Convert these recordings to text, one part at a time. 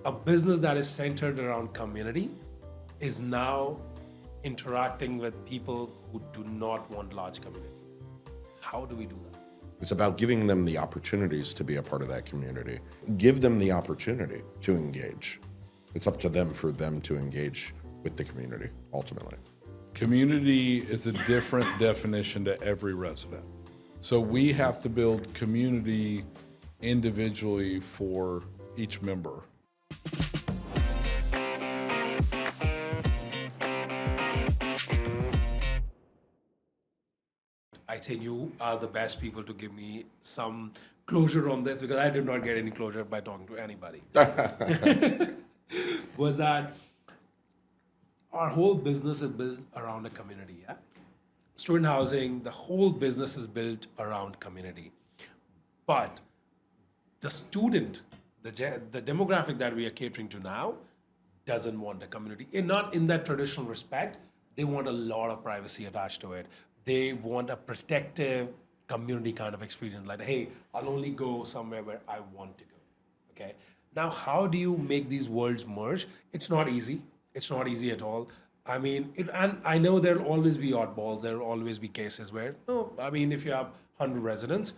A business that is centered around community is now interacting with people who do not want large communities. How do we do that? It's about giving them the opportunities to be a part of that community. Give them the opportunity to engage. It's up to them for them to engage with the community, ultimately. Community is a different definition to every resident. So we have to build community individually for each member. I think you are the best people to give me some closure on this because I did not get any closure by talking to anybody. Was that our whole business is built around a community, yeah? Student housing, the whole business is built around community. But the student, the demographic that we are catering to now, doesn't want a community. Not in that traditional respect. They want a lot of privacy attached to it. They want a protective community kind of experience. Like, hey, I'll only go somewhere where I want to go. Okay. Now, how do you make these worlds merge? It's not easy. It's not easy at all. I mean, and I know there'll always be oddballs. There'll always be cases where, no, I mean, if you have 100 residents,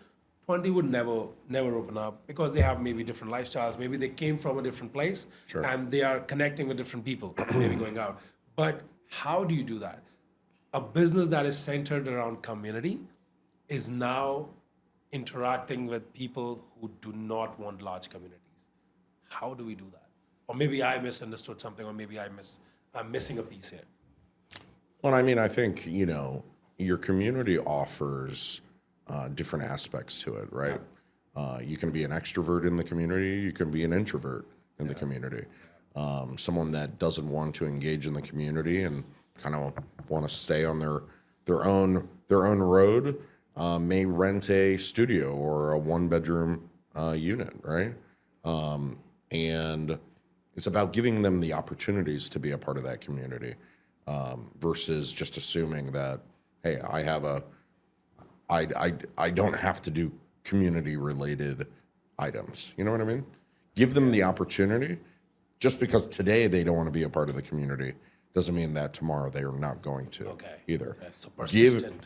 20 would never open up because they have maybe different lifestyles. Maybe they came from a different place and they are connecting with different people, maybe going out. But how do you do that? A business that is centered around community is now interacting with people who do not want large communities. How do we do that? Or maybe I misunderstood something, or maybe I'm missing a piece here. Well, I mean, I think, your community offers different aspects to it, right? You can be an extrovert in the community. You can be an introvert in the community. Someone that doesn't want to engage in the community and kind of want to stay on their own road may rent a studio or a one-bedroom unit, right? And it's about giving them the opportunities to be a part of that community versus just assuming that, hey, I don't have to do community-related items. You know what I mean? Give them the opportunity. Just because today they don't want to be a part of the community doesn't mean that tomorrow they are not going to either. Okay, so persistent.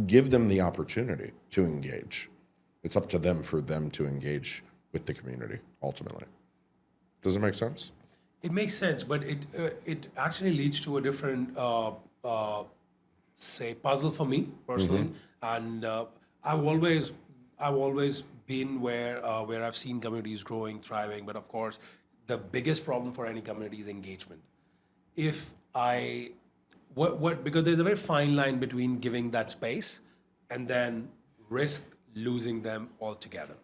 Give them the opportunity to engage. It's up to them for them to engage with the community, ultimately. Does it make sense? It makes sense, but it actually leads to a different, say, puzzle for me personally. And I've always been where I've seen communities growing, thriving. But of course, the biggest problem for any community is engagement. Because there's a very fine line between giving that space and then risk losing them altogether.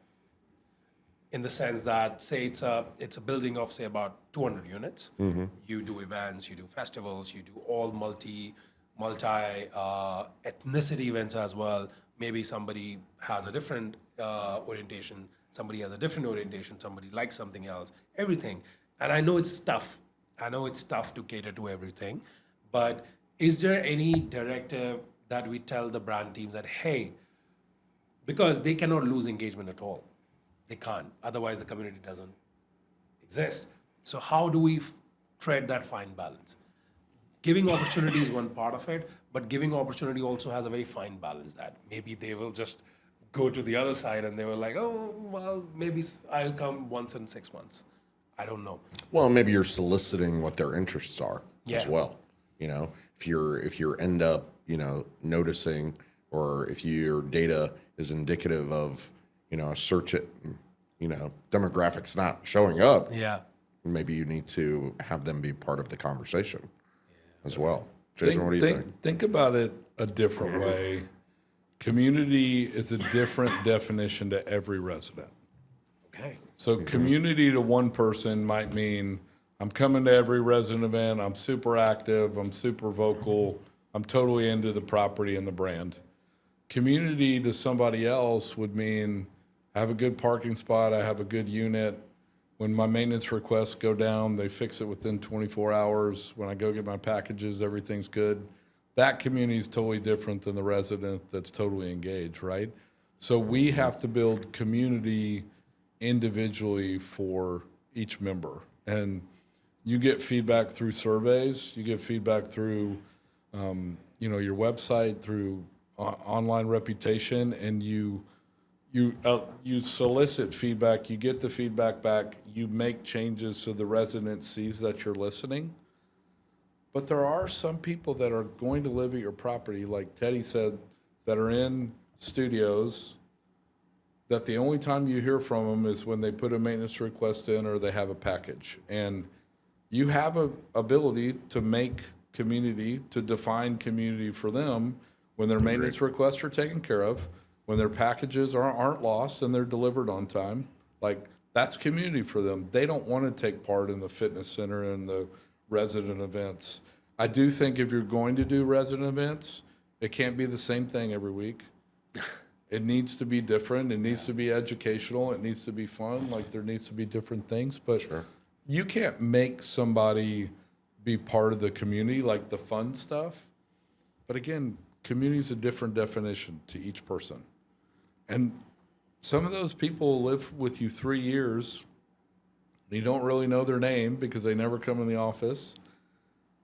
In the sense that, say it's a building of, say, about 200 units. You do events, you do festivals, you do all multi ethnicity events as well. Maybe somebody has a different orientation, somebody has a different orientation, somebody likes something else, everything. And I know it's tough. I know it's tough to cater to everything. But is there any directive that we tell the brand teams that, hey, because they cannot lose engagement at all. They can't. Otherwise, the community doesn't exist. So how do we tread that fine balance? Giving opportunity is one part of it, but giving opportunity also has a very fine balance that maybe they will just go to the other side and they were like, oh, well, maybe I'll come once in 6 months. I don't know. Well, maybe you're soliciting what their interests are as well. If you end up, noticing, or if your data is indicative of, a search, demographics not showing up. Yeah. Maybe you need to have them be part of the conversation as well. Jason, what do you think? Think about it a different way. Community is a different definition to every resident. Okay. So community to one person might mean I'm coming to every resident event, I'm super active, I'm super vocal, I'm totally into the property and the brand. Community to somebody else would mean I have a good parking spot, I have a good unit. When my maintenance requests go down, they fix it within 24 hours. When I go get my packages, everything's good. That community is totally different than the resident that's totally engaged, right? So we have to build community individually for each member. And you get feedback through surveys, you get feedback through, your website, through online reputation, and you solicit feedback, you get the feedback back, you make changes so the resident sees that you're listening. But there are some people that are going to live at your property, like Teddy said, that are in studios that the only time you hear from them is when they put a maintenance request in or they have a package. And you have a ability to make community, to define community for them when their maintenance requests are taken care of, when their packages aren't lost and they're delivered on time. Like, that's community for them. They don't want to take part in the fitness center and the resident events. I do think if you're going to do resident events, it can't be the same thing every week. It needs to be different. It needs to be educational. It needs to be fun. Like, there needs to be different things. But you can't make somebody be part of the community, like the fun stuff. But again, community is a different definition to each person. And some of those people live with you 3 years. You don't really know their name because they never come in the office.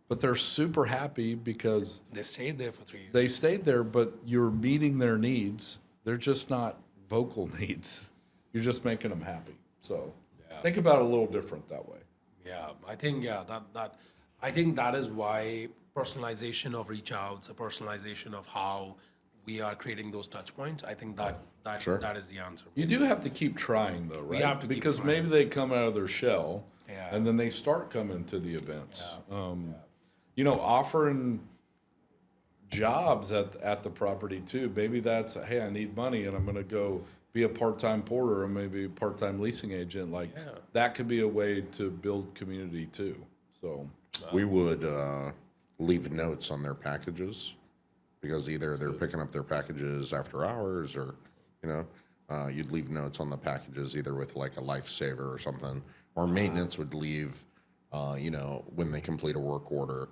But they're super happy because They stayed there for 3 years. they stayed there, but you're meeting their needs. They're just not vocal needs. You're just making them happy. So think about it a little different that way. Yeah, I think I think that is why personalization of reach outs, the personalization of how we are creating those touch points. I think that is the answer. You do have to keep trying, though, right? have to keep because trying. maybe they come out of their shell, Yeah. and then they start coming to the events. Offering jobs at the property too. Maybe that's, hey, I need money, and I'm going to go be a part-time porter or maybe a part-time leasing agent. Like that could be a way to build community too. So We would leave notes on their packages because either they're picking up their packages after hours or, you'd leave notes on the packages either with like a lifesaver or something, or maintenance would leave, when they complete a work order,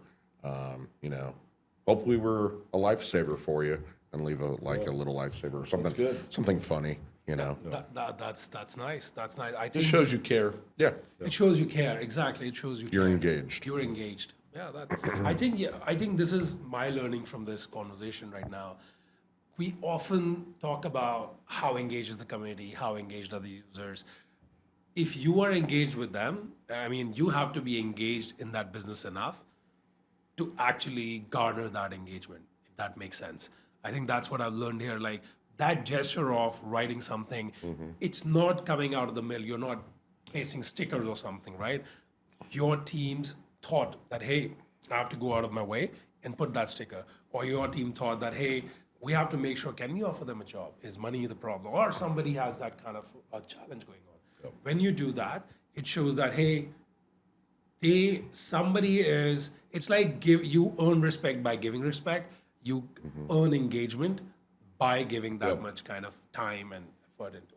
hopefully we're a lifesaver for you and leave a little lifesaver or something, something funny, That's nice. That's nice. I think just shows you care. Yeah. it shows you care. Exactly, it shows you You're care. engaged. You're engaged. Yeah, I think this is my learning from this conversation right now. We often talk about how engaged is the community, how engaged are the users. If you are engaged with them, I mean, you have to be engaged in that business enough to actually garner that engagement, if that makes sense. I think that's what I've learned here. Like that gesture of writing something, it's not coming out of the mill. You're not pasting stickers or something, right? Your teams thought that, hey, I have to go out of my way and put that sticker. Or your team thought that, hey, we have to make sure, can we offer them a job? Is money the problem? Or somebody has that kind of a challenge going on. When you do that, it shows that, hey, it's like you earn respect by giving respect. You earn engagement by giving that much kind of time and effort into it.